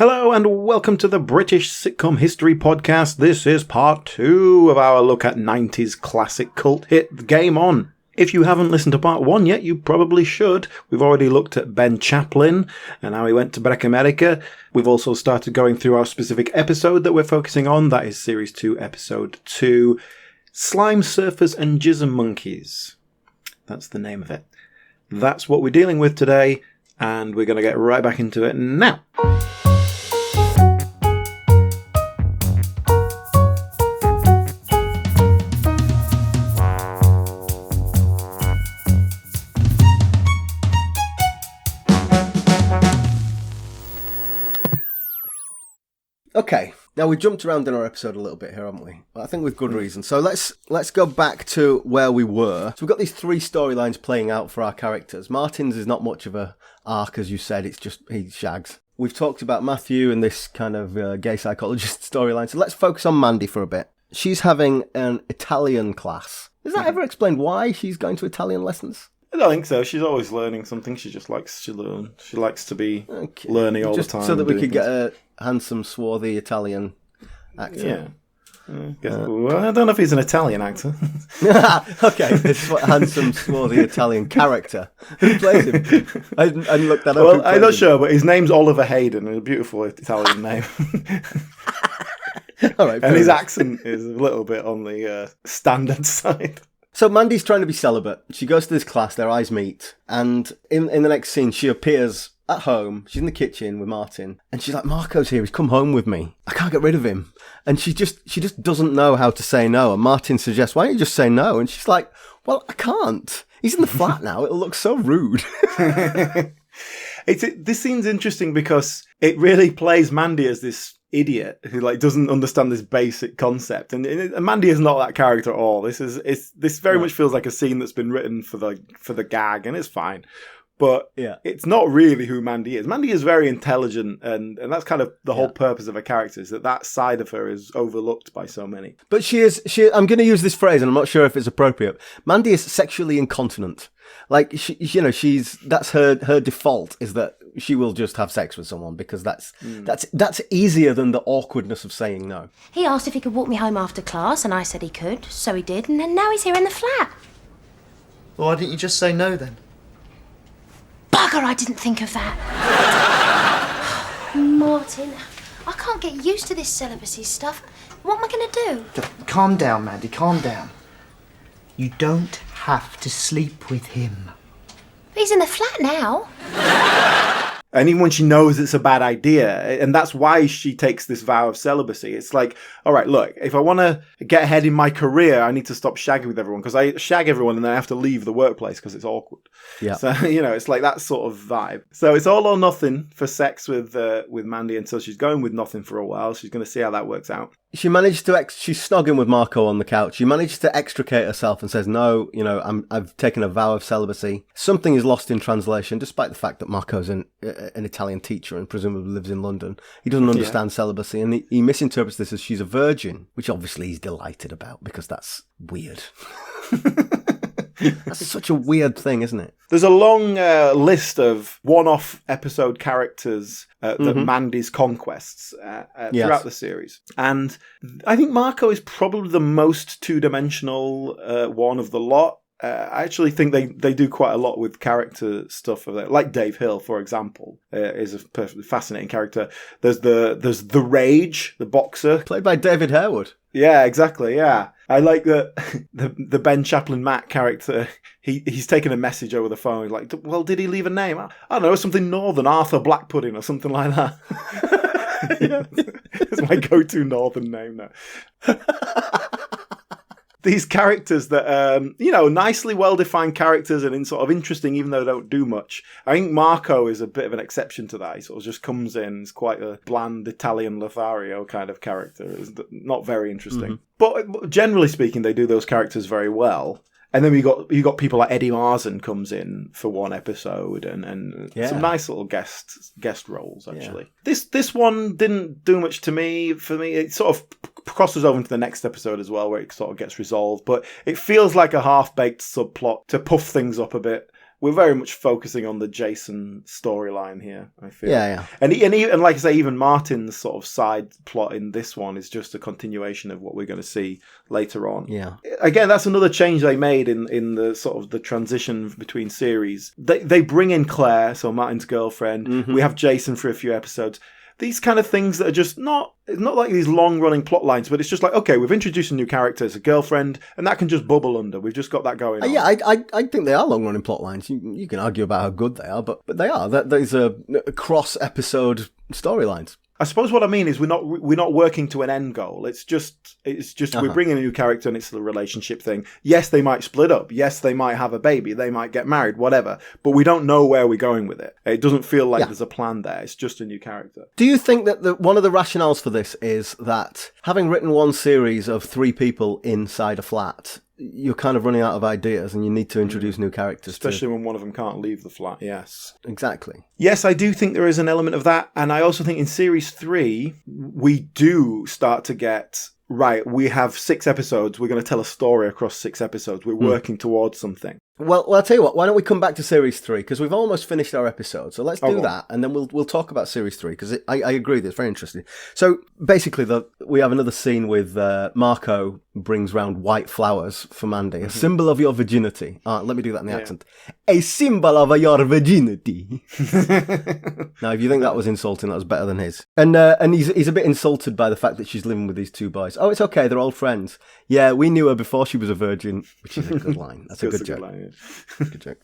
Hello and welcome to the British Sitcom History Podcast. This is part 2 of our look at 90s classic cult hit Game On. If you haven't listened to part 1 yet, you probably should. We've already looked at Ben Chaplin and how he went to Breck America. We've also started going through our specific episode that we're focusing on. That is Series 2, Episode 2, Slime Surfers and Jism Monkeys. That's the name of it. That's what we're dealing with today, and we're going to get right back into it now. Okay, now we jumped around in our episode a little bit here, haven't we? I think with good reason. So let's go back to where we were. So we've got these three storylines playing out for our characters. Martin's is not much of a arc, as you said. It's just he shags. We've talked about Matthew and this kind of gay psychologist storyline. So let's focus on Mandy for a bit. She's having an Italian class. Is that ever explained why she's going to Italian lessons? I don't think so. She's always learning something. She just likes to learn. She likes to be learning all the time. So that we could get a handsome, swarthy Italian actor. Yeah. Well, I don't know if he's an Italian actor. Okay, it's a handsome, swarthy Italian character. Who plays him? I looked that up. Well, I'm not sure, but his name's Oliver Hayden. A beautiful Italian name. All right, and his accent is a little bit on the standard side. So Mandy's trying to be celibate. She goes to this class, their eyes meet, and in the next scene she appears at home. She's in the kitchen with Martin, and she's like, Marco's here, he's come home with me. I can't get rid of him. And she just doesn't know how to say no. And Martin suggests, why don't you just say no? And she's like, well, I can't. He's in the flat now. It'll look so rude. This scene's interesting because it really plays Mandy as this idiot who doesn't understand this basic concept, and Mandy is not that character at all. This very much feels like a scene that's been written for the gag, and it's fine. But it's not really who Mandy is. Mandy is very intelligent, and that's kind of the whole purpose of her character, is that side of her is overlooked by so many. But she I'm going to use this phrase, and I'm not sure if it's appropriate. Mandy is sexually incontinent. Like, that's her default, is that she will just have sex with someone because that's easier than the awkwardness of saying no. He asked if he could walk me home after class, and I said he could, so he did, and then now he's here in the flat. Well, why didn't you just say no then? Bugger, I didn't think of that. Martin, I can't get used to this celibacy stuff. What am I going to do? Just calm down, Mandy, calm down. You don't have to sleep with him. But he's in the flat now. And even when she knows it's a bad idea, and that's why she takes this vow of celibacy. It's like, all right, look, if I want to get ahead in my career, I need to stop shagging with everyone, because I shag everyone and then I have to leave the workplace because it's awkward. Yeah. So, it's like that sort of vibe. So it's all or nothing for sex with Mandy until she's going with nothing for a while. She's going to see how that works out. She managed to, she's snogging with Marco on the couch. She managed to extricate herself and says, no, I've taken a vow of celibacy. Something is lost in translation, despite the fact that Marco's an Italian teacher and presumably lives in London. He doesn't understand celibacy, and he misinterprets this as she's a virgin, which obviously he's delighted about because that's weird. That's such a weird thing, isn't it? There's a long list of one-off episode characters that Mandy's conquests throughout the series. And I think Marco is probably the most two-dimensional one of the lot. I actually think they do quite a lot with character stuff of that. Like Dave Hill, for example, is a perfectly fascinating character. There's the Rage, the boxer, played by David Harewood. Yeah, exactly. Yeah, I like that the Ben Chaplin Matt character. He's taken a message over the phone. He's like, well, did he leave a name? I don't know, something Northern, Arthur Black Pudding or something like that. It's my go-to Northern name now. These characters that, nicely well-defined characters and sort of interesting, even though they don't do much. I think Marco is a bit of an exception to that. He sort of just comes in, is quite a bland Italian Lothario kind of character. It's not very interesting. But generally speaking, they do those characters very well. And then you got people like Eddie Marsan comes in for one episode and some nice little guest roles, actually. Yeah. This one didn't do much to me. For me, it sort of crosses over into the next episode as well, where it sort of gets resolved. But it feels like a half-baked subplot to puff things up a bit we're very much focusing on the Jason storyline here, I feel. Yeah. And like I say, even Martin's sort of side plot in this one is just a continuation of what we're going to see later on. Yeah. Again, that's another change they made in the sort of the transition between series. They bring in Claire, so Martin's girlfriend. Mm-hmm. We have Jason for a few episodes. These kind of things that are just not like these long-running plot lines, but it's just like, okay, we've introduced a new character as a girlfriend, and that can just bubble under. We've just got that going on. Yeah, I think they are long-running plot lines. You can argue about how good they are, but they are. There's a cross-episode storylines. I suppose what I mean is we're not working to an end goal. It's just we're bringing a new character and it's the relationship thing. Yes, they might split up. Yes, they might have a baby. They might get married, whatever. But we don't know where we're going with it. It doesn't feel like there's a plan there. It's just a new character. Do you think that one of the rationales for this is that having written one series of 3 people inside a flat, you're kind of running out of ideas and you need to introduce new characters. Especially when one of them can't leave the flat, yes. Exactly. Yes, I do think there is an element of that. And I also think in Series 3, we do start to get, right, we have 6 episodes. We're going to tell a story across 6 episodes. We're working towards something. Well, I'll tell you what, why don't we come back to Series 3, because we've almost finished our episode, so let's do that, and then we'll talk about Series 3, because I agree that it's very interesting. So, basically, we have another scene with Marco brings round white flowers for Mandy, a symbol of your virginity. Let me do that in the accent. A symbol of your virginity. Now, if you think that was insulting, that was better than his. And he's a bit insulted by the fact that she's living with these 2 boys. Oh, it's okay, they're old friends. Yeah, we knew her before she was a virgin, which is a good line. That's a good joke. Good joke.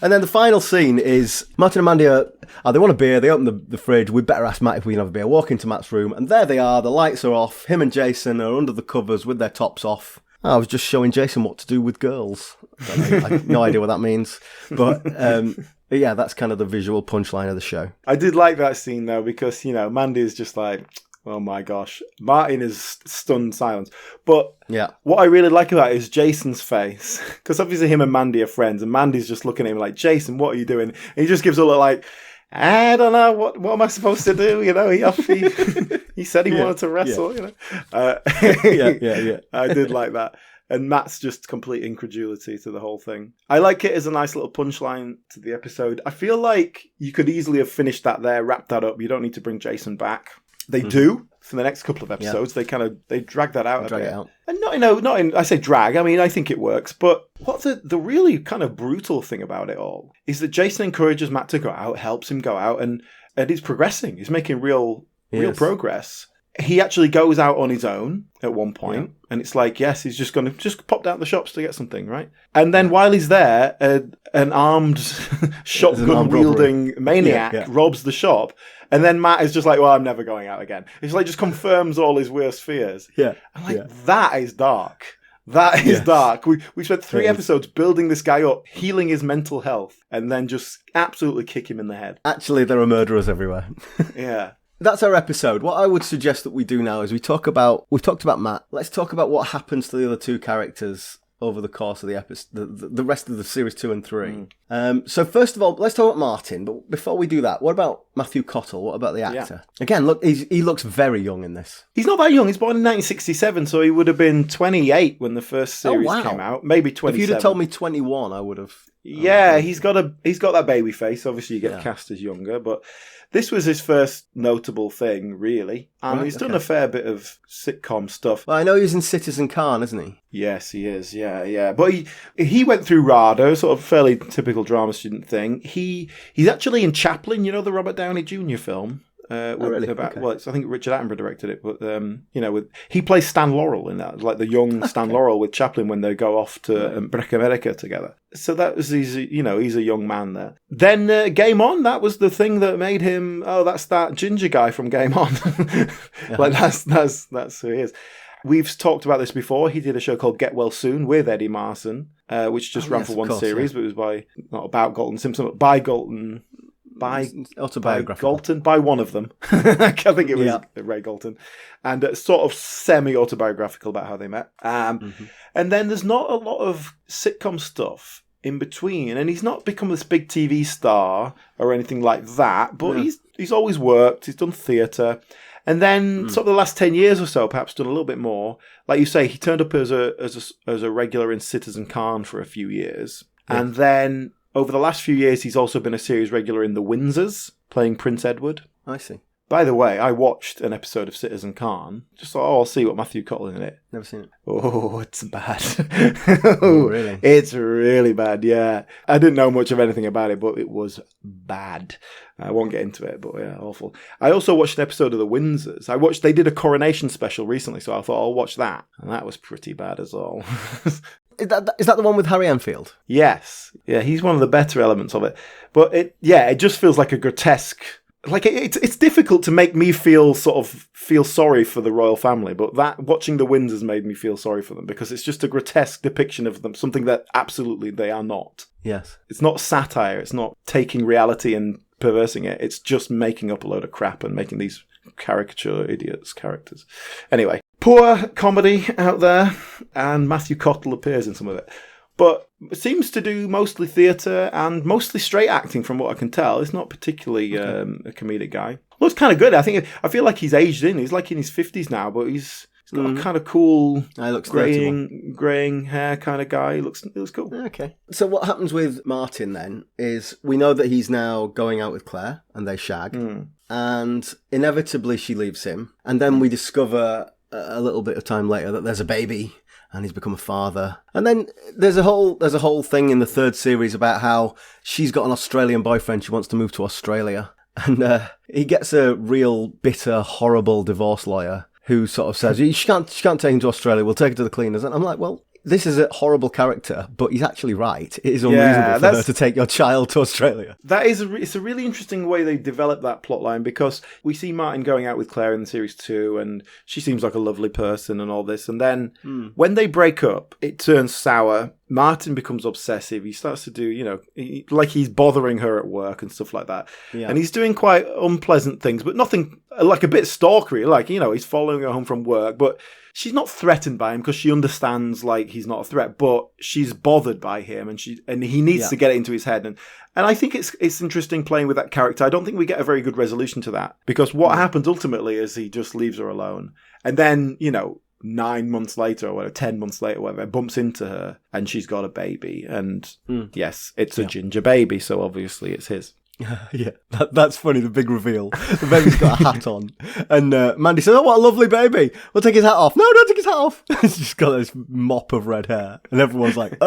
And then the final scene is Martin and Mandy they want a beer, they open the fridge, we better ask Matt if we can have a beer, walk into Matt's room, and there they are, the lights are off, him and Jason are under the covers with their tops off. I was just showing Jason what to do with girls. I have no idea what that means, but yeah, that's kind of the visual punchline of the show. I did like that scene though, because, Mandy is just like, oh my gosh. Martin is stunned silence. But what I really like about it is Jason's face. Because obviously him and Mandy are friends. And Mandy's just looking at him like, Jason, what are you doing? And he just gives a look like, I don't know, what am I supposed to do? He said he wanted to wrestle, Yeah. I did like that. And Matt's just complete incredulity to the whole thing. I like it as a nice little punchline to the episode. I feel like you could easily have finished that there, wrapped that up. You don't need to bring Jason back. They do for the next couple of episodes. They drag that out a bit. And not in I say drag, I mean I think it works, but what the really kind of brutal thing about it all is that Jason encourages Matt to go out, helps him go out, and he's progressing. He's making real progress. He actually goes out on his own at one point, and it's like, yes, he's just going to just pop down the shops to get something, right? And then while he's there, an armed shotgun-wielding maniac robs the shop, and then Matt is just like, well, I'm never going out again. It's like, just confirms all his worst fears. Yeah. And that is dark. That is dark. We spent 3 episodes building this guy up, healing his mental health, and then just absolutely kick him in the head. Actually, there are murderers everywhere. Yeah. That's our episode. What I would suggest that we do now is we've talked about Matt. Let's talk about what happens to the other 2 characters over the course of the episode, the rest of the series 2 and 3. So first of all, let's talk about Martin. But before we do that, what about Matthew Cottle? What about the actor? Yeah. Again, look, he looks very young in this. He's not that young. He's born in 1967, so he would have been 28 when the first series came out. Maybe 27. If you'd have told me 21, I would have. Yeah, he's got that baby face. Obviously, you get cast as younger, but this was his first notable thing, really. And he's done a fair bit of sitcom stuff. Well, I know he's in Citizen Khan, isn't he? Yes, he is. Yeah. But he went through RADA, sort of fairly typical drama student thing. He's actually in Chaplin, the Robert Downey Jr. film. Really? Well, I think Richard Attenborough directed it, but he plays Stan Laurel in that, like the young Stan Laurel with Chaplin when they go off to Breck America together. So that was he's a young man there. Then Game On, that was the thing that made him. Oh, that's that ginger guy from Game On. Like that's who he is. We've talked about this before. He did a show called Get Well Soon with Eddie Marson, which just ran for one series, but it was not about Galton Simpson, but by Galton. By Galton, by one of them. I think it was Ray Galton. And sort of semi-autobiographical about how they met. And then there's not a lot of sitcom stuff in between. And he's not become this big TV star or anything like that. But he's always worked. He's done theatre. And then sort of the last 10 years or so, perhaps done a little bit more. Like you say, he turned up as a regular in Citizen Khan for a few years. Yeah. And then over the last few years, he's also been a series regular in The Windsors, playing Prince Edward. I see. By the way, I watched an episode of Citizen Khan. Just thought, I'll see what Matthew Cottle in it. Never seen it. Oh, it's bad. Oh, really? It's really bad, yeah. I didn't know much of anything about it, but it was bad. I won't get into it, but yeah, awful. I also watched an episode of The Windsors. They did a coronation special recently, so I thought I'll watch that. And that was pretty bad as well. Is that the one with Harry Enfield? Yes. Yeah, he's one of the better elements of it. But it just feels like a grotesque... Like, it's difficult to make me feel sorry for the royal family, but watching The Windsors made me feel sorry for them, because it's just a grotesque depiction of them, something that absolutely they are not. Yes. It's not satire, it's not taking reality and perversing it, it's just making up a load of crap and making these caricature idiots characters. Anyway, poor comedy out there, and Matthew Cottle appears in some of it. But seems to do mostly theatre and mostly straight acting from what I can tell. He's not particularly a comedic guy. Looks kind of good. I feel like he's aged in. He's like in his 50s now, but he's got a kind of cool greying hair kind of guy. He looks cool. Okay. So what happens with Martin then is we know that he's now going out with Claire and they shag. And inevitably she leaves him. And then we discover a little bit of time later that there's a baby. And he's become a father. And then there's a whole thing in the third series about how she's got an Australian boyfriend. She wants to move to Australia. And he gets a real bitter, horrible divorce lawyer who sort of says, she can't take him to Australia. We'll take her to the cleaners. And I'm like, well, this is a horrible character, but he's actually right. It is unreasonable for her to take your child to Australia. It's a really interesting way they develop that plotline, because we see Martin going out with Claire in series 2, and she seems like a lovely person and all this. And then when they break up, it turns sour. Martin becomes obsessive. He starts to do, like he's bothering her at work and stuff like that. Yeah. And he's doing quite unpleasant things, but nothing, like a bit stalkery. Like, he's following her home from work, but she's not threatened by him because she understands, like, he's not a threat, but she's bothered by him, and he needs to get it into his head. And I think it's interesting playing with that character. I don't think we get a very good resolution to that, because what happens ultimately is he just leaves her alone. And then, 9 months later or whatever, 10 months later, whatever, bumps into her and she's got a baby. And yes, it's a ginger baby, so obviously it's his. Yeah, that's funny, the big reveal. The baby's got a hat on. And Mandy says, oh, what a lovely baby. We'll take his hat off. No, don't take his hat off. He's just got this mop of red hair. And everyone's like,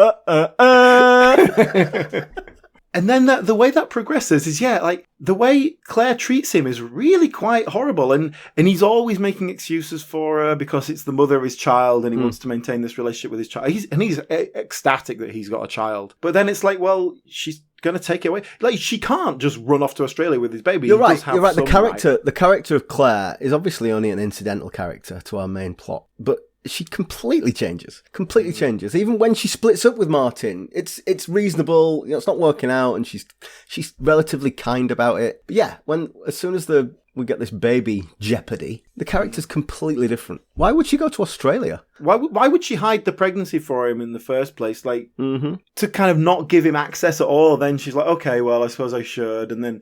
And then the way that progresses is, like, the way Claire treats him is really quite horrible. And he's always making excuses for her because it's the mother of his child and he wants to maintain this relationship with his child. He's ecstatic that he's got a child. But then it's like, well, she's going to take it away. Like, she can't just run off to Australia with his baby. You're right. The character of Claire is obviously only an incidental character to our main plot. But she completely changes. Even when she splits up with Martin, it's reasonable. It's not working out, and she's relatively kind about it. But yeah, as soon as we get this baby jeopardy, the character's completely different. Why would she go to Australia? Why would she hide the pregnancy for him in the first place? Like, to kind of not give him access at all. Then she's like, okay, well, I suppose I should. And then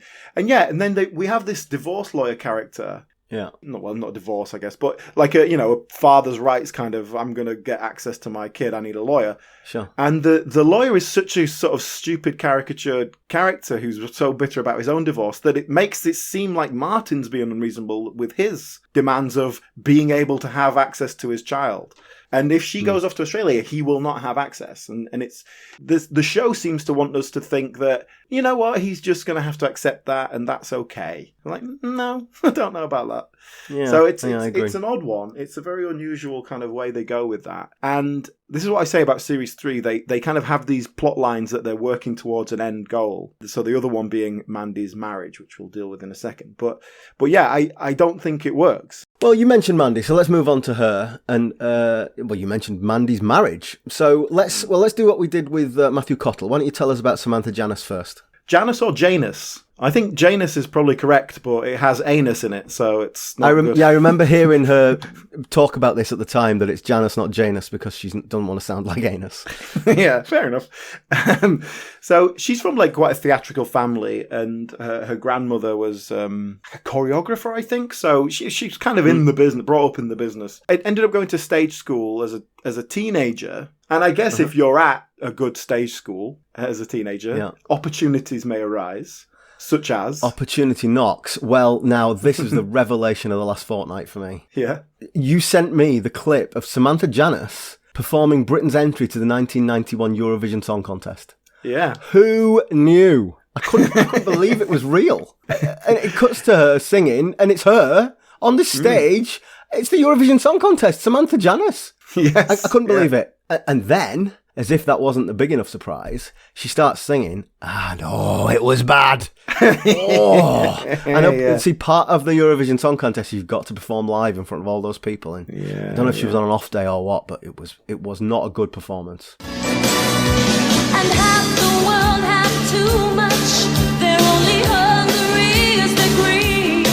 we have this divorce lawyer character. Yeah. Not divorce, I guess, but like a father's rights kind of, I'm going to get access to my kid, I need a lawyer. Sure. And the lawyer is such a sort of stupid caricatured character who's so bitter about his own divorce that it makes it seem like Martin's being unreasonable with his demands of being able to have access to his child. And if she goes off to Australia, he will not have access. And it's the show seems to want us to think that, you know what, he's just going to have to accept that and that's okay. I'm like, no, I don't know about that. Yeah, so it's an odd one. It's a very unusual kind of way they go with that. And this is what I say about Series 3. They kind of have these plot lines that they're working towards an end goal. So the other one being Mandy's marriage, which we'll deal with in a second. But yeah, I don't think it works. Well, you mentioned Mandy, so let's move on to her. And you mentioned Mandy's marriage. So let's do what we did with Matthew Cottle. Why don't you tell us about Samantha Janus first? Janus or Janus? I think Janus is probably correct, but it has anus in it, so it's not good. Yeah, I remember hearing her talk about this at the time, that it's Janus, not Janus, because she doesn't want to sound like anus. Yeah, fair enough. So she's from like quite a theatrical family, and her grandmother was a choreographer, I think. So she's kind of in the business, brought up in the business. I ended up going to stage school as a teenager. And I guess if you're at a good stage school as a teenager, Yeah. opportunities may arise, such as... Opportunity knocks. Well, now, this is the revelation of the last fortnight for me. Yeah. You sent me the clip of Samantha Janus performing Britain's entry to the 1991 Eurovision Song Contest. Yeah. Who knew? I couldn't believe it was real. And it cuts to her singing, and it's her on the stage. It's the Eurovision Song Contest, Samantha Janus. Yes. I couldn't believe it. And then, as if that wasn't a big enough surprise, she starts singing, and it was bad. See, part of the Eurovision Song Contest, you've got to perform live in front of all those people. And I don't know if she was on an off day or what, but it was not a good performance. And half the world have too much. They're only hungry as the green.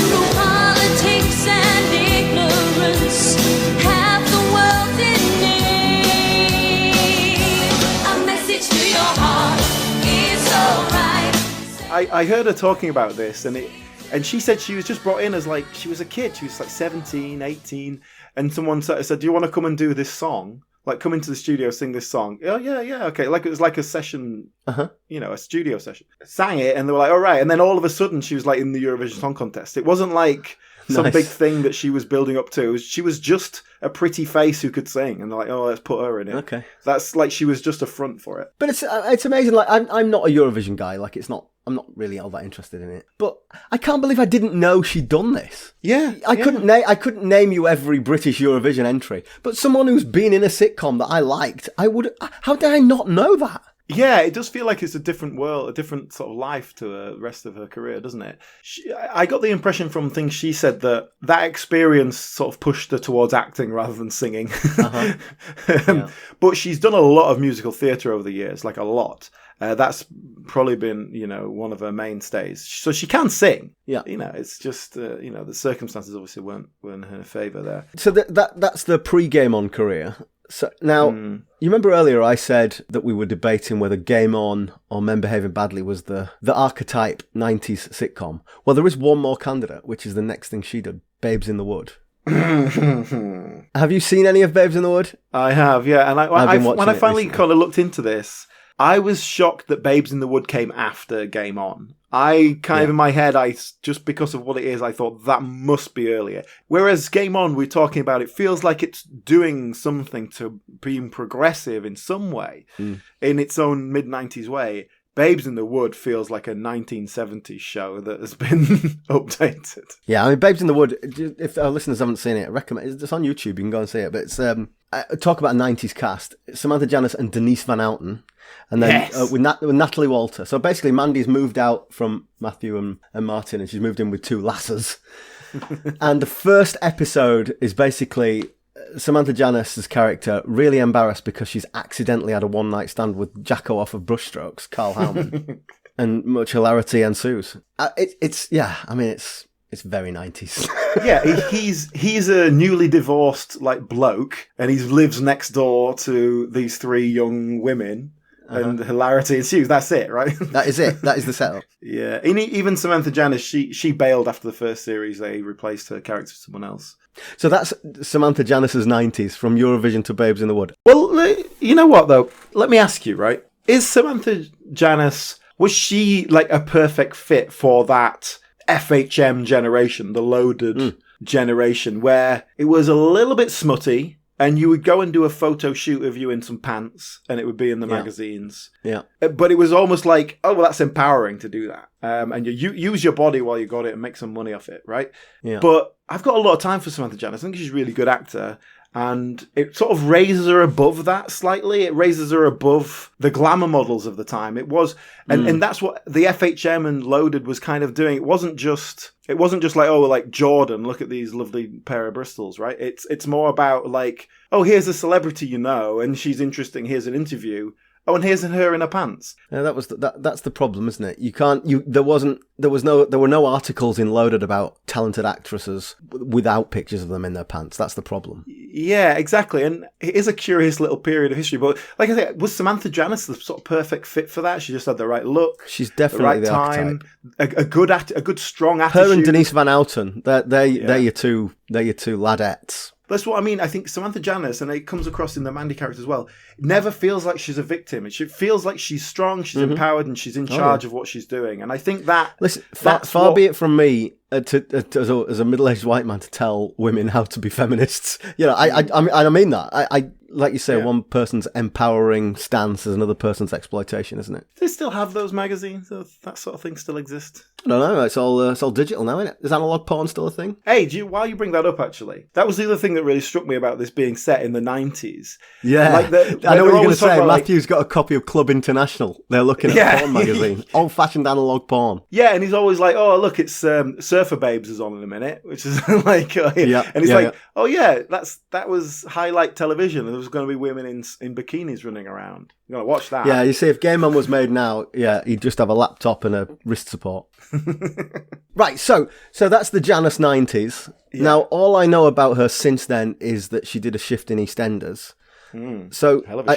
Through politics and ignorance, half the world in need. A message to your heart is alright. I heard her talking about this, and she said she was just brought in as like, she was a kid. She was like 17, 18, and someone said, do you want to come and do this song? Like, come into the studio, sing this song. Oh, yeah, okay. Like, it was like a session, a studio session. Sang it, and they were like, all right. And then all of a sudden, she was like in the Eurovision Song Contest. It wasn't like some big thing that she was building up to. She was just a pretty face who could sing. And they're like, oh, let's put her in it. Okay. That's like, she was just a front for it. But it's amazing. Like, I'm not a Eurovision guy. Like, I'm not really all that interested in it. But I can't believe I didn't know she'd done this. Yeah. I couldn't name you every British Eurovision entry. But someone who's been in a sitcom that I liked, how did I not know that? Yeah, it does feel like it's a different world, a different sort of life to the rest of her career, doesn't it? I got the impression from things she said that experience sort of pushed her towards acting rather than singing. But she's done a lot of musical theatre over the years, like a lot. That's probably been, one of her mainstays. So she can sing. Yeah. It's just, the circumstances obviously weren't in her favour there. So that's the pre-Game On career. So now, you remember earlier I said that we were debating whether Game On or Men Behaving Badly was the archetype 90s sitcom. Well, there is one more candidate, which is the next thing she did, Babes in the Wood. Have you seen any of Babes in the Wood? I have, yeah. And when I finally kind of looked into this, I was shocked that Babes in the Wood came after Game On. I kind of, in my head, just because of what it is, I thought that must be earlier. Whereas Game On, we're talking about, it feels like it's doing something to being progressive in some way, in its own mid-90s way. Babes in the Wood feels like a 1970s show that has been updated. Yeah, I mean, Babes in the Wood, if our listeners haven't seen it, I recommend it's on YouTube, you can go and see it. But it's talk about a 90s cast. Samantha Janus and Denise Van Outen. And then with Natalie Walter. So basically, Mandy's moved out from Matthew and Martin, and she's moved in with two lasses. And the first episode is basically Samantha Janus's character really embarrassed because she's accidentally had a one-night stand with Jacko off of Brushstrokes, Carl Howman. And much hilarity ensues. It's very 90s. Yeah, he's a newly divorced bloke, and he lives next door to these three young women. And hilarity ensues. That's it, right? That is it. That is the setup. Yeah. Even Samantha Janus, she bailed after the first series. They replaced her character with someone else. So that's Samantha Janus's 90s, from Eurovision to Babes in the Wood. Well, you know what, though? Let me ask you, right? Is Samantha Janus, was she a perfect fit for that FHM generation, the loaded generation, where it was a little bit smutty, and you would go and do a photo shoot of you in some pants, and it would be in the magazines. Yeah. But it was almost like, oh, well, that's empowering to do that. And you use your body while you got it and make some money off it, right? Yeah. But I've got a lot of time for Samantha Janus. I think she's a really good actor. And it sort of raises her above that slightly. It raises her above the glamour models of the time. It was, and that's what the FHM and Loaded was kind of doing. It wasn't just like Jordan, look at these lovely pair of Bristols, right? It's more about here's a celebrity and she's interesting. Here's an interview. Oh, and here's her in her pants. Yeah, that's the problem, isn't it? There were no articles in Loaded about talented actresses without pictures of them in their pants. That's the problem. Yeah, exactly. And it is a curious little period of history. But like I said, was Samantha Janus the sort of perfect fit for that? She just had the right look. She's definitely the time, archetype. a good strong attitude. Her and Denise Van Outen, they're your two ladettes. That's what I mean. I think Samantha Janus, and it comes across in the Mandy character as well, never feels like she's a victim. It feels like she's strong, she's empowered, and she's in charge of what she's doing. And I think that... Listen, far be it from me as a middle-aged white man to tell women how to be feminists. You know, I mean that. I like you say, one person's empowering stance is another person's exploitation, isn't it? Do they still have those magazines? That sort of thing still exist? I don't know. It's all digital now, isn't it? Is analog porn still a thing? Hey, while you bring that up, actually, that was the other thing that really struck me about this being set in the 90s. Yeah. Like I know what you're going to say. About, Matthew's got a copy of Club International. They're looking at porn magazine. Old-fashioned analog porn. Yeah, and he's always like, oh, look, it's Surfer Babes is on in a minute, which is like... and he's oh, yeah, that was highlight television, and there was going to be women in bikinis running around. You're going to watch that. Yeah, you see, if Game On was made now, he'd just have a laptop and a wrist support. Right, so that's the Janus 90s. Yeah. Now, all I know about her since then is that she did a shift in EastEnders. So, I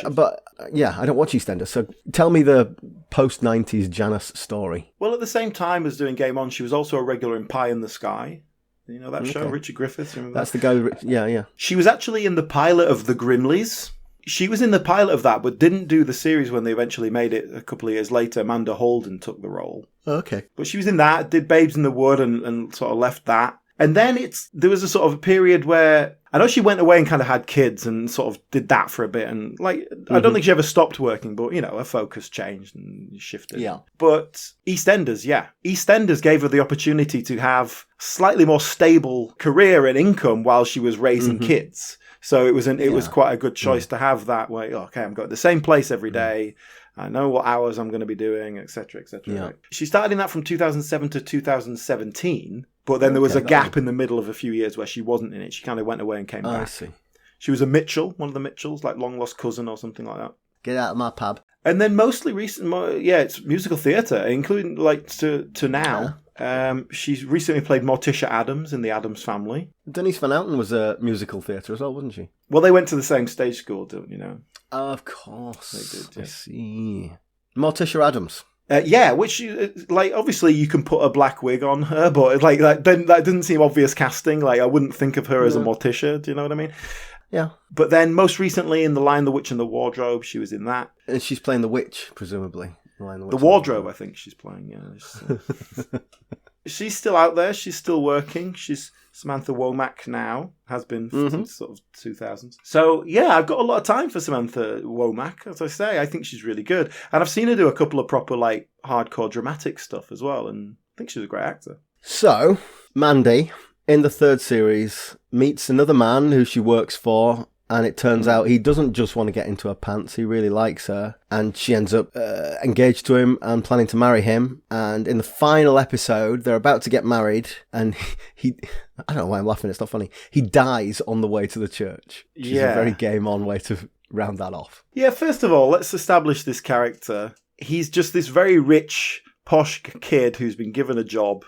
don't watch EastEnders. So, tell me the post-90s Janus story. Well, at the same time as doing Game On, she was also a regular in Pie in the Sky. You know that show, Richard Griffiths? Remember That's the guy. Yeah. She was actually in the pilot of The Grimleys. She was in the pilot of that, but didn't do the series when they eventually made it a couple of years later. Amanda Holden took the role. Okay. But she was in that, did Babes in the Wood and sort of left that. And then there was a sort of a period where I know she went away and kind of had kids and sort of did that for a bit. And I don't think she ever stopped working, but her focus changed and shifted. Yeah. But EastEnders, EastEnders gave her the opportunity to have slightly more stable career and income while she was raising kids. So it was quite a good choice to have that way. Okay, I'm going to the same place every day. I know what hours I'm going to be doing, etc., etc. Yeah. Right? She started in that from 2007 to 2017, but then there was a gap in the middle of a few years where she wasn't in it. She kind of went away and came back. I see. She was a Mitchell, one of the Mitchells, like long lost cousin or something like that. Get out of my pub. And then mostly recent, it's musical theatre, including to now. She's recently played Morticia Adams in The Addams Family. Denise Van Outen was a musical theatre as well, wasn't she? Well, they went to the same stage school, don't you know? Of course. They did, yeah. I see. Morticia Adams. Which, obviously you can put a black wig on her, but, that didn't seem obvious casting. I wouldn't think of her as a Morticia, do you know what I mean? Yeah. But then, most recently, in The Lion, the Witch and the Wardrobe, she was in that. And she's playing the witch, presumably. The Wardrobe, I think she's playing, yeah. She's still out there. She's still working. She's Samantha Womack now. Has been since sort of 2000s. So, I've got a lot of time for Samantha Womack. As I say, I think she's really good. And I've seen her do a couple of proper, hardcore dramatic stuff as well. And I think she's a great actor. So, Mandy, in the third series, meets another man who she works for. And it turns out he doesn't just want to get into her pants. He really likes her. And she ends up engaged to him and planning to marry him. And in the final episode, they're about to get married. And he I don't know why I'm laughing. It's not funny. He dies on the way to the church. Which is a very Game On way to round that off. Yeah, first of all, let's establish this character. He's just this very rich, posh kid who's been given a job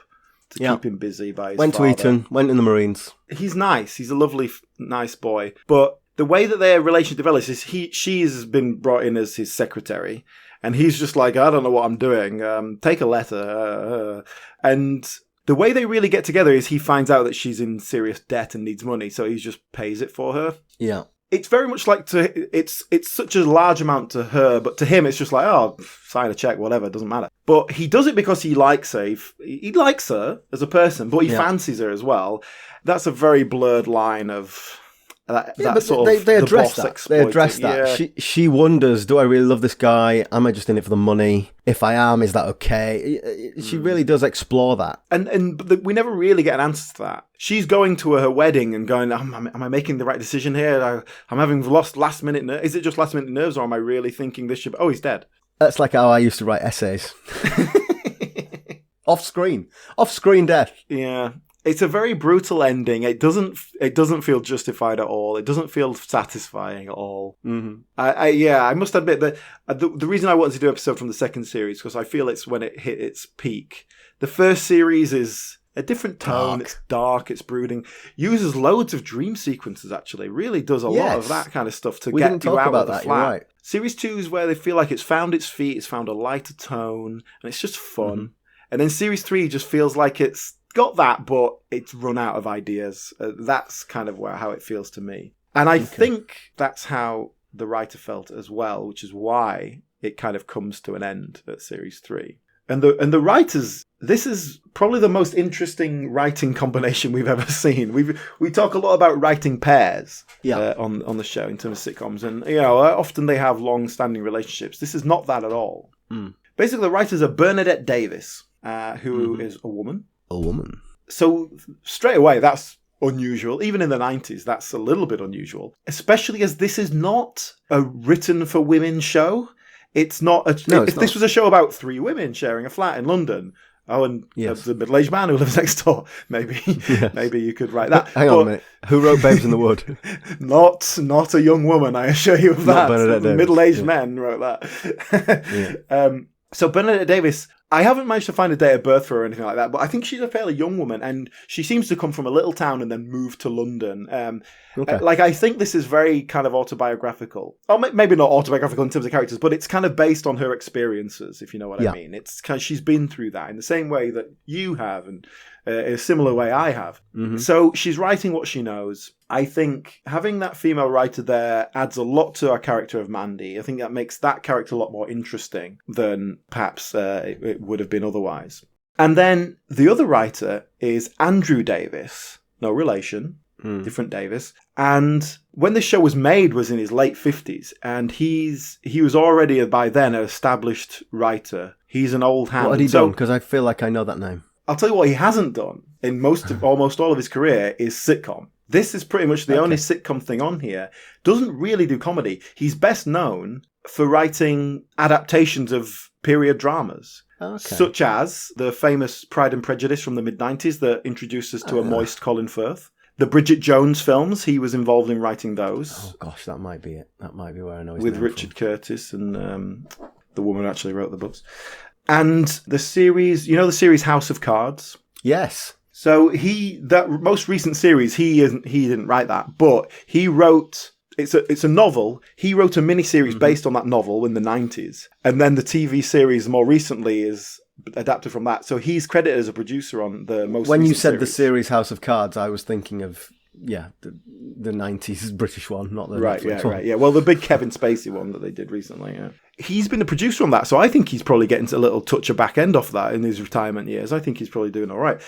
to keep him busy by his father. Went to Eton, went in the Marines. He's nice. He's a lovely, nice boy. But the way that their relationship develops is she's been brought in as his secretary, and he's just like, I don't know what I'm doing. Take a letter. And the way they really get together is he finds out that she's in serious debt and needs money, so he just pays it for her. Yeah. It's very much like it's such a large amount to her, but to him it's just like, oh, sign a check, whatever, it doesn't matter. But he does it because he likes her. He likes her as a person, but he fancies her as well. That's a very blurred line of... They address that. They address that. Yeah. She wonders, do I really love this guy? Am I just in it for the money? If I am, is that okay? She really does explore that. And we never really get an answer to that. She's going to her wedding and going, am I making the right decision here? I'm having lost last minute nerves. Is it just last minute nerves, or am I really thinking this should... Oh, he's dead. That's like how I used to write essays. Off screen death. Yeah. It's a very brutal ending. It doesn't feel justified at all. It doesn't feel satisfying at all. Mm-hmm. I must admit that the reason I wanted to do an episode from the second series, because I feel it's when it hit its peak. The first series is a different tone. It's dark. It's brooding. Uses loads of dream sequences. Actually, really does a lot of that kind of stuff to get you out of the flat. You're right. Series 2 is where they feel like it's found its feet. It's found a lighter tone, and it's just fun. Mm-hmm. And then Series 3 just feels like it's got that, but it's run out of ideas. That's kind of how it feels to me. And I think that's how the writer felt as well, which is why it kind of comes to an end at series 3. And the writers, this is probably the most interesting writing combination we've ever seen. We talk a lot about writing pairs on the show in terms of sitcoms, and often they have long-standing relationships. This is not that at all. Basically, the writers are Bernadette Davis, who is a woman. A woman. So straight away, that's unusual. Even in the 90s, that's a little bit unusual, especially as this is not a written for women show. It's not. If this was a show about 3 women sharing a flat in London, and the middle-aged man who lives next door, maybe you could write that. Hang on a minute. Who wrote Babes in the Wood? Not a young woman, I assure you of that. Bernadette Davis. Middle-aged men wrote that. So Bernadette Davis, I haven't managed to find a date of birth for her or anything like that, but I think she's a fairly young woman, and she seems to come from a little town and then move to London. I think this is very kind of autobiographical. Or maybe not autobiographical in terms of characters, but it's kind of based on her experiences, if you know what I mean. It's kind of, she's been through that in the same way that you have, and in a similar way I have. So she's writing what she knows. I think having that female writer there adds a lot to our character of Mandy. I think that makes that character a lot more interesting than perhaps it would have been otherwise. And then the other writer is Andrew Davis. No relation, different Davis. And when this show was made was in his late 50s, and he was already by then an established writer. He's an old hand. What had he done? Because I feel like I know that name. I'll tell you what he hasn't done in almost all of his career is sitcom. This is pretty much the only sitcom thing on here. Doesn't really do comedy. He's best known for writing adaptations of period dramas, such as the famous Pride and Prejudice from the mid-90s that introduced us to a moist Colin Firth. The Bridget Jones films, he was involved in writing those. Oh gosh, that might be it. That might be where I know his with name Richard from. Curtis and the woman who actually wrote the books. And the series, the series House of Cards? Yes. So that most recent series, he didn't write that, but he wrote. It's a novel. He wrote a miniseries based on that novel in the 90s, and then the TV series more recently is adapted from that. So he's credited as a producer on the most. When you recent said series. the series House of Cards, I was thinking of the 90s British one, not the Netflix one. Right. Well, the big Kevin Spacey one that they did recently. Yeah. He's been a producer on that, so I think he's probably getting a little touch of back end off that in his retirement years. I think he's probably doing all right.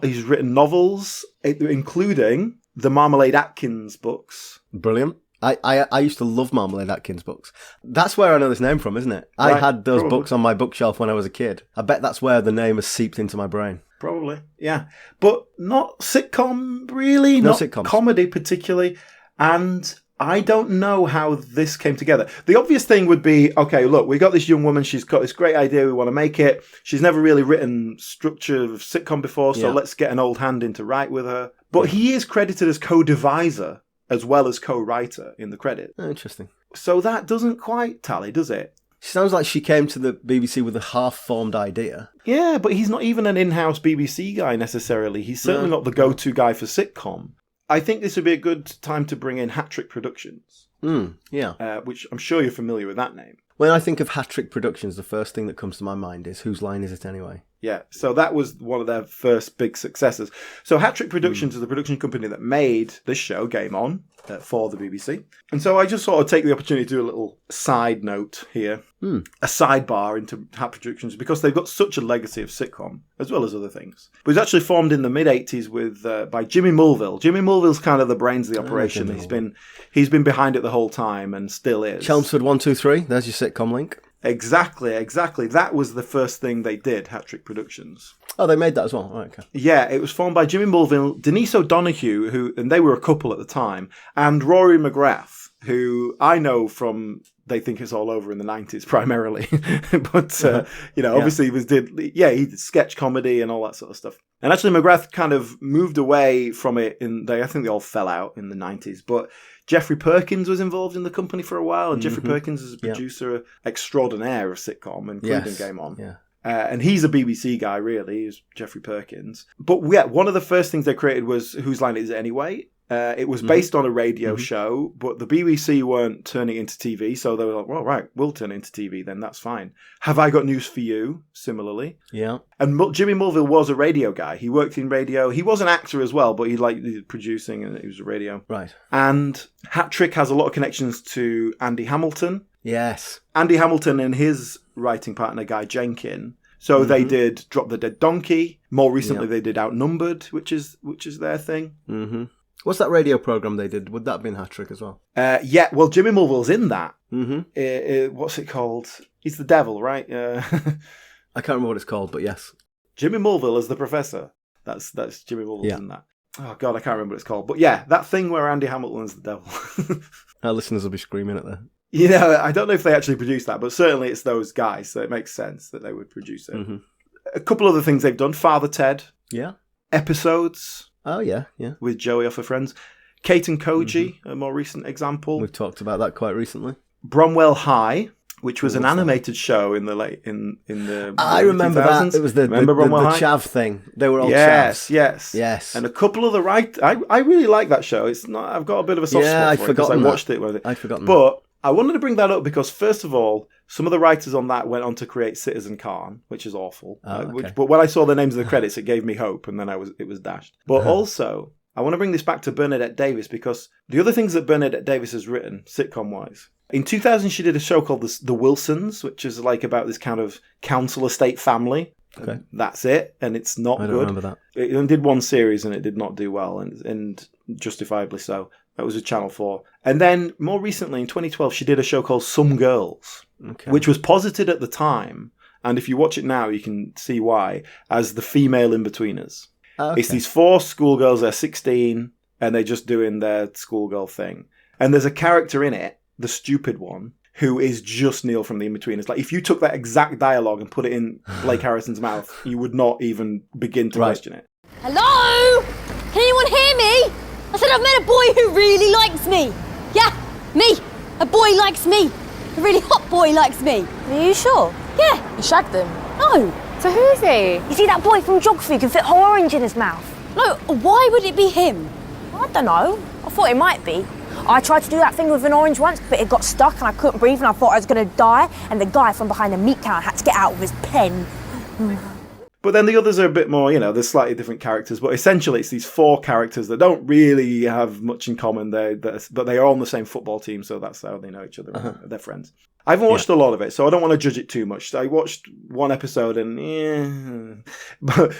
He's written novels, including the Marmalade Atkins books. Brilliant. I used to love Marmalade Atkins books. That's where I know this name from, isn't it? I had those books on my bookshelf when I was a kid. I bet that's where the name has seeped into my brain. Probably, yeah. But not sitcom, really. No not sitcoms. Comedy, particularly. And I don't know how this came together. The obvious thing would be, okay, look, we got this young woman. She's got this great idea. We want to make it. She's never really written structure of sitcom before, so let's get an old hand in to write with her. But he is credited as co-deviser as well as co-writer in the credit. Oh, interesting. So that doesn't quite tally, does it? Sounds like she came to the BBC with a half-formed idea. Yeah, but he's not even an in-house BBC guy necessarily. He's certainly not the go-to guy for sitcom. I think this would be a good time to bring in Hat-Trick Productions. Which I'm sure you're familiar with that name. When I think of Hat-Trick Productions, the first thing that comes to my mind is Whose Line Is It Anyway? Yeah, so that was one of their first big successes. So Hat-Trick Productions is the production company that made this show, Game On, for the BBC. And so I just sort of take the opportunity to do a little side note here, a sidebar into Hat-Trick Productions, because they've got such a legacy of sitcom, as well as other things. But it was actually formed in the mid-80s by Jimmy Mulville. Jimmy Mulville's kind of the brains of the operation. He's been behind it the whole time and still is. Chelmsford 123, there's your sitcom link. Exactly. That was the first thing they did, Hat-Trick Productions. Oh, they made that as well. Right, okay. Yeah, it was formed by Jimmy Mulville, Denise O'Donoghue, and they were a couple at the time, and Rory McGrath, who I know from They Think It's All Over in the 90s primarily. But, obviously he did sketch comedy and all that sort of stuff. And actually McGrath kind of moved away from it I think they all fell out in the 90s, but Jeffrey Perkins was involved in the company for a while, and Jeffrey Perkins is a producer extraordinaire of sitcom, including Game On. Yeah. And he's a BBC guy, really, is Jeffrey Perkins. But one of the first things they created was Whose Line Is It Anyway? It was based on a radio show, but the BBC weren't turning it into TV, so they were like, well, right, we'll turn it into TV then, that's fine. Have I Got News for You, similarly. Yeah. And Jimmy Mulville was a radio guy. He worked in radio. He was an actor as well, but he liked producing and he was a radio. Right. And Hat Trick has a lot of connections to Andy Hamilton. Yes. Andy Hamilton and his writing partner, Guy Jenkin. So they did Drop the Dead Donkey. More recently, they did Outnumbered, which is their thing. Mm-hmm. What's that radio program they did? Would that have been Hat Trick as well? Yeah, well, Jimmy Mulville's in that. Mm-hmm. What's it called? He's the devil, right? I can't remember what it's called, but yes. Jimmy Mulville as the professor. That's Jimmy Mulville's in that. Oh, God, I can't remember what it's called. But yeah, that thing where Andy Hamilton's the devil. Our listeners will be screaming at that. You know, I don't know if they actually produced that, but certainly it's those guys, so it makes sense that they would produce it. Mm-hmm. A couple other things they've done. Father Ted. Yeah. Episodes. Oh, yeah. With Joey off of Friends. Kate and Koji, a more recent example. We've talked about that quite recently. Bromwell High, which was an animated show in the I remember 2000s. that. It was the chav thing. They were all chavs. Yes. And a couple of I really like that show. It's not. I've got a bit of a soft spot for it because I watched it. I'd forgotten. But I wanted to bring that up because, first of all, some of the writers on that went on to create Citizen Khan, which is awful. But when I saw the names of the credits, it gave me hope, and then it was dashed. But also, I want to bring this back to Bernadette Davis because the other things that Bernadette Davis has written, sitcom-wise, in 2000 she did a show called The Wilsons, which is like about this kind of council estate family. Okay. That's it, and it's not good. I don't remember that. It did one series and it did not do well, and justifiably so. That was a Channel 4. And then, more recently, in 2012, she did a show called Some Girls, which was posited at the time, and if you watch it now, you can see why, as the female in-betweeners. Okay. It's these 4 schoolgirls, they're 16, and they're just doing their schoolgirl thing. And there's a character in it, the stupid one, who is just Neil from The In-Betweeners. Like, if you took that exact dialogue and put it in Blake Harrison's mouth, you would not even begin to question it. Hello? Can anyone hear me? I said I've met a boy who really likes me. Yeah, me. A boy likes me. A really hot boy likes me. Are you sure? Yeah. You shagged him? No. So who is he? You see that boy from geography who can fit a whole orange in his mouth? No, why would it be him? I don't know. I thought it might be. I tried to do that thing with an orange once, but it got stuck and I couldn't breathe and I thought I was going to die, and the guy from behind the meat counter had to get out with his pen. But then the others are a bit more, there's slightly different characters. But essentially, it's these 4 characters that don't really have much in common. But they are on the same football team, so that's how they know each other. They're friends. I haven't watched a lot of it, so I don't want to judge it too much. I watched one episode and but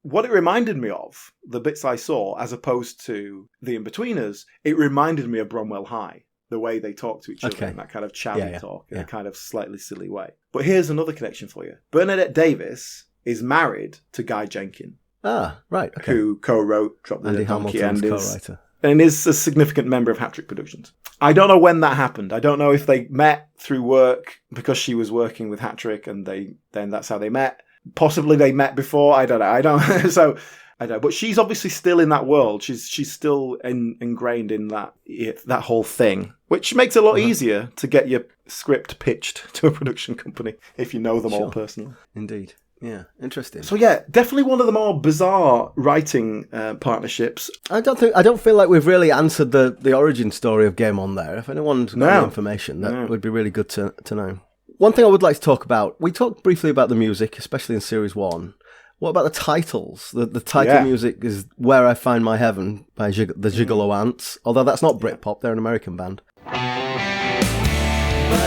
what it reminded me of, the bits I saw, as opposed to The In-Betweeners, it reminded me of Bromwell High. The way they talk to each other in that kind of chatty talk, in a kind of slightly silly way. But here's another connection for you. Bernadette Davis is married to Guy Jenkin. Ah, right. Okay. Who co-wrote Drop the Dead Donkey co-writer. And is a significant member of Hat Trick Productions. I don't know when that happened. I don't know if they met through work because she was working with Hat Trick and then that's how they met. Possibly they met before. I don't know. So I don't know. But she's obviously still in that world. She's still ingrained in that whole thing, which makes it a lot easier to get your script pitched to a production company if you know them all personally. Indeed. Yeah, interesting. So yeah, definitely one of the more bizarre writing partnerships. I don't feel like we've really answered the origin story of Game On there. If anyone's got any information, that would be really good to know. One thing I would like to talk about, we talked briefly about the music, especially in Series 1. What about the titles? The title music is Where I Find My Heaven by the Gigolo Ants, although that's not Britpop, they're an American band. But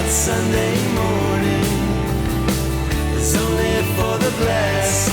Sunday morning is only for the blessed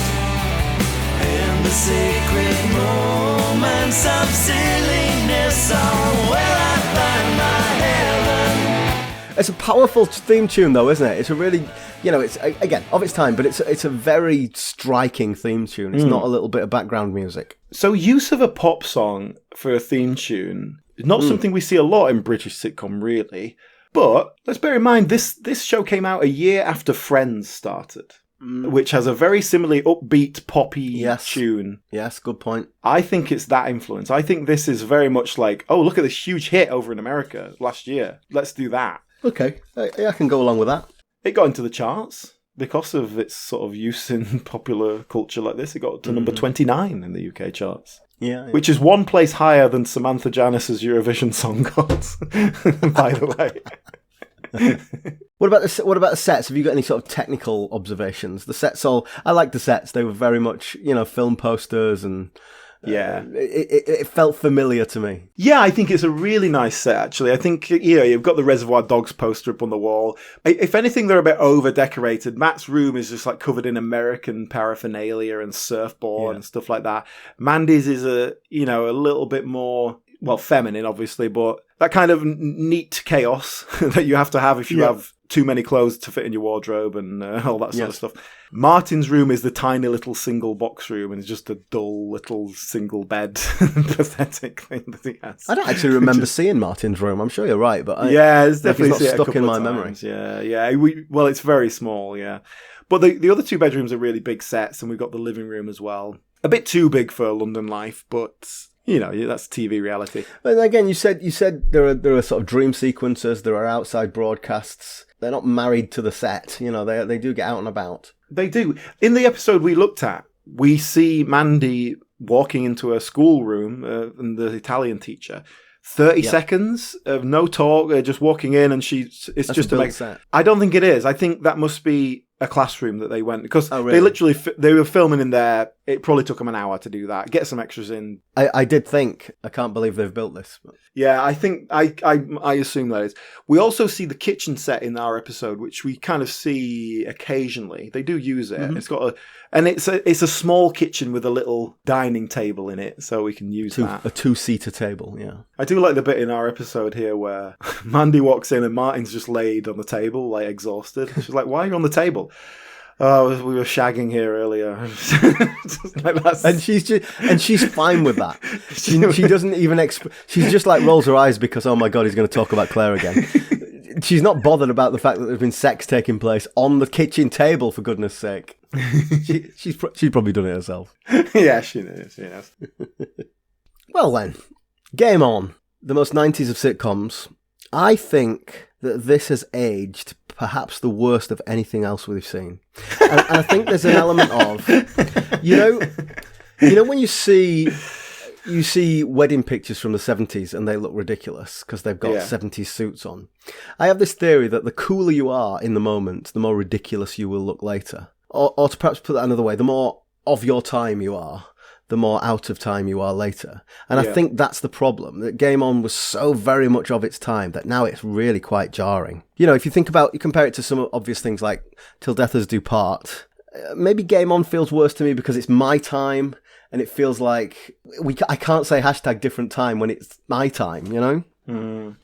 and the sacred moments of silliness are where I find my heaven. It's a powerful theme tune though, isn't it? It's a really, it's, again, of its time, but it's a very striking theme tune. It's not a little bit of background music. So use of a pop song for a theme tune is not something we see a lot in British sitcom, really. But let's bear in mind, this show came out a year after Friends started, which has a very similarly upbeat, poppy tune. Yes, good point. I think it's that influence. I think this is very much like, oh, look at this huge hit over in America last year. Let's do that. Okay, I can go along with that. It got into the charts because of its sort of use in popular culture like this. It got to number 29 in the UK charts. Yeah. Which is one place higher than Samantha Janice's Eurovision Song Contest, by the way. What about the sets? Have you got any sort of technical observations? The sets I like the sets. They were very much, film posters and Yeah. It felt familiar to me. Yeah, I think it's a really nice set, actually. I think, you've got the Reservoir Dogs poster up on the wall. If anything, they're a bit over-decorated. Matt's room is just, like, covered in American paraphernalia and surfboard and stuff like that. Mandy's is a little bit more, well, feminine, obviously, but that kind of neat chaos that you have to have if you have too many clothes to fit in your wardrobe and all that sort of stuff. Martin's room is the tiny little single box room, and it's just a dull little single bed, pathetic thing that he has. I don't actually remember seeing Martin's room. I'm sure you're right, but it's definitely not stuck in my memory. Yeah. Well, it's very small, yeah. But the other two bedrooms are really big sets, and we've got the living room as well. A bit too big for London life, but that's TV reality. And again, you said there are sort of dream sequences. There are outside broadcasts. They're not married to the set. They do get out and about. They do. In the episode we looked at, we see Mandy walking into a schoolroom and the Italian teacher. 30 seconds of no talk, just walking in, and it's That's just a to make. set. I don't think it is. I think that must be a classroom that they went, because really? they literally they were filming in there. It probably took them an hour to do that. Get some extras in. I did think, I can't believe they've built this. Yeah, I think I assume that is. We also see the kitchen set in our episode, which we kind of see occasionally. They do use it. Mm-hmm. It's got it's a small kitchen with a little dining table in it, so we can use that. A two-seater table, yeah. I do like the bit in our episode here where Mandy walks in and Martin's just laid on the table, like exhausted. She's like, "Why are you on the table?" "Oh, we were shagging here earlier." Just like that. And she's fine with that. She doesn't even she just like rolls her eyes because, oh my God, he's going to talk about Claire again. She's not bothered about the fact that there's been sex taking place on the kitchen table, for goodness sake. She's probably done it herself. Yeah, she knows. Yes. Well then, game on. The most 90s of sitcoms. I think that this has aged perhaps the worst of anything else we've seen. And I think there's an element of, when you see wedding pictures from the 70s and they look ridiculous because they've got 70s suits on. I have this theory that the cooler you are in the moment, the more ridiculous you will look later. Or to perhaps put that another way, the more of your time you are, the more out of time you are later. And I think that's the problem. That Game On was so very much of its time that now it's really quite jarring. If you compare it to some obvious things like Till Death Us Do Part, maybe Game On feels worse to me because it's my time and it feels like I can't say hashtag different time when it's my time,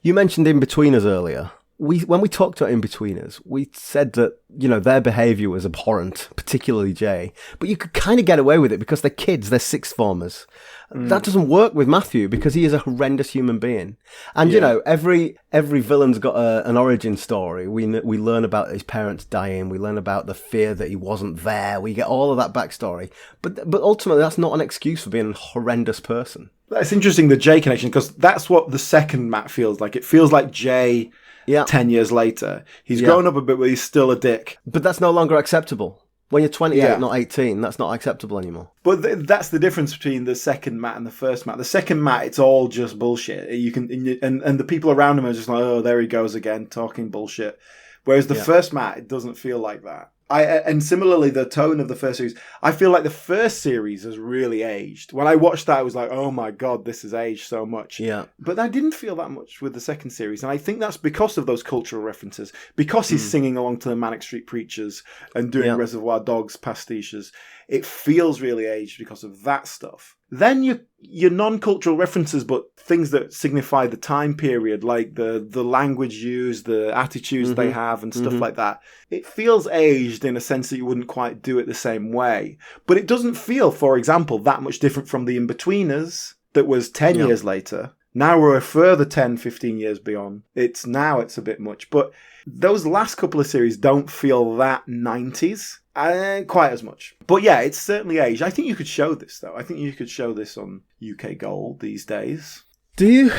You mentioned In-Betweeners earlier. When we talked to In-Betweeners, we said that, their behaviour was abhorrent, particularly Jay. But you could kind of get away with it because they're kids, they're sixth formers. That doesn't work with Matthew because he is a horrendous human being. And, every villain's got an origin story. We learn about his parents dying. We learn about the fear that he wasn't there. We get all of that backstory. But ultimately, that's not an excuse for being a horrendous person. That's interesting, the Jay connection, because that's what the second Matt feels like. It feels like Jay... 10 years later. He's grown up a bit, but he's still a dick. But that's no longer acceptable. When you're 28, not 18, that's not acceptable anymore. But that's the difference between the second Matt and the first Matt. The second Matt, it's all just bullshit. And the people around him are just like, oh, there he goes again, talking bullshit. Whereas the first Matt, it doesn't feel like that. And similarly, the tone of the first series, I feel like the first series has really aged. When I watched that, I was like, oh my God, this has aged so much. Yeah. But I didn't feel that much with the second series. And I think that's because of those cultural references. Because he's singing along to the Manic Street Preachers and doing Reservoir Dogs pastiches. It feels really aged because of that stuff. Then your non-cultural references, but things that signify the time period, like the language used, the attitudes they have and stuff like that. It feels aged in a sense that you wouldn't quite do it the same way. But it doesn't feel, for example, that much different from the In-Betweeners that was 10 years later. Now we're a further 10, 15 years beyond. It's a bit much. But those last couple of series don't feel that 90s. Quite as much. But yeah, it's certainly aged. I think you could show this, though. I think you could show this on UK Gold these days. Do you?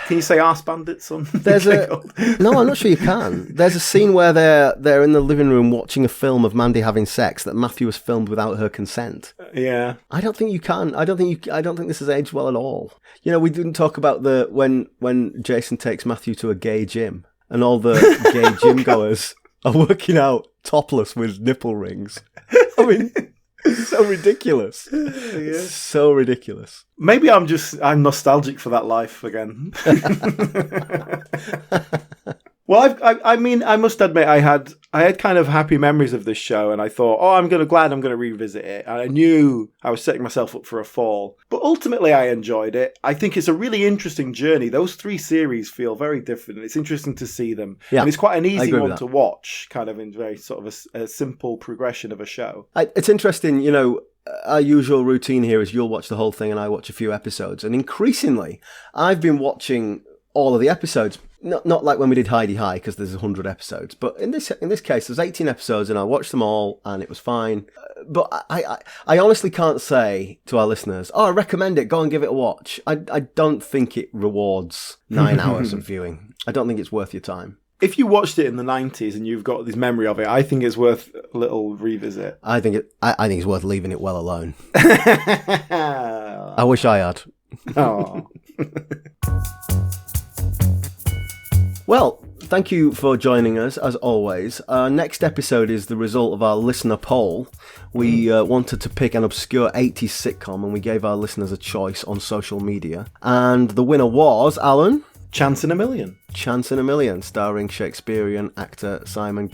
Can you say arse bandits on? There's no, I'm not sure you can. There's a scene where they're in the living room watching a film of Mandy having sex that Matthew has filmed without her consent. Yeah. I don't think you can. I don't think this has aged well at all. You know, we didn't talk about when Jason takes Matthew to a gay gym and all the gay gym goers are working out topless with nipple rings. I mean, it's so ridiculous. It's so ridiculous. Maybe I'm nostalgic for that life again. Well, I mean, I must admit, I had kind of happy memories of this show, and I thought, I'm glad I'm going to revisit it. And I knew I was setting myself up for a fall, but ultimately, I enjoyed it. I think it's a really interesting journey. Those 3 series feel very different. It's interesting to see them, and it's quite an easy one to watch, kind of in very sort of a simple progression of a show. It's interesting, you know. Our usual routine here is you'll watch the whole thing and I watch a few episodes, and increasingly, I've been watching all of the episodes. Not like when we did Heidi High, because there's 100 episodes. But in this case, there's 18 episodes, and I watched them all, and it was fine. But I honestly can't say to our listeners, I recommend it, go and give it a watch. I don't think it rewards 9 hours of viewing. I don't think it's worth your time. If you watched it in the 90s and you've got this memory of it, I think it's worth a little revisit. I think it's worth leaving it well alone. I wish I had. Oh. Well, thank you for joining us, as always. Our next episode is the result of our listener poll. We wanted to pick an obscure 80s sitcom, and we gave our listeners a choice on social media. And the winner was, Alan? Chance in a Million. Chance in a Million, starring Shakespearean actor Simon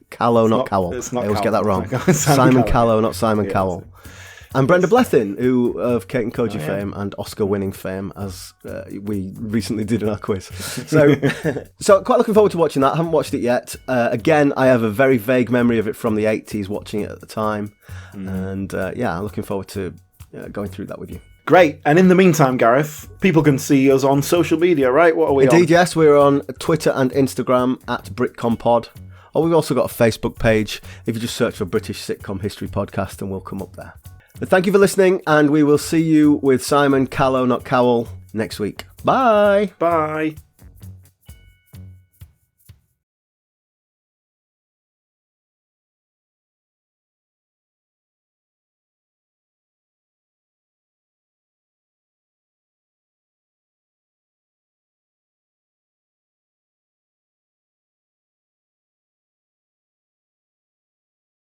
Callow, not Cowell. It's not I always get that wrong. Simon Callow, not Simon Cowell. And Brenda Blethyn, who of Kate and Koji yeah. fame and Oscar-winning fame, as we recently did in our quiz. So quite looking forward to watching that. I haven't watched it yet. Again, I have a very vague memory of it from the 80s, watching it at the time. And I'm looking forward to going through that with you. Great. And in the meantime, Gareth, people can see us on social media, right? What are we on? Indeed, yes. We're on Twitter and Instagram at BritComPod. Or we've also got a Facebook page. If you just search for British Sitcom History Podcast, and we'll come up there. But thank you for listening, and we will see you with Simon Callow, not Cowell, next week. Bye. Bye.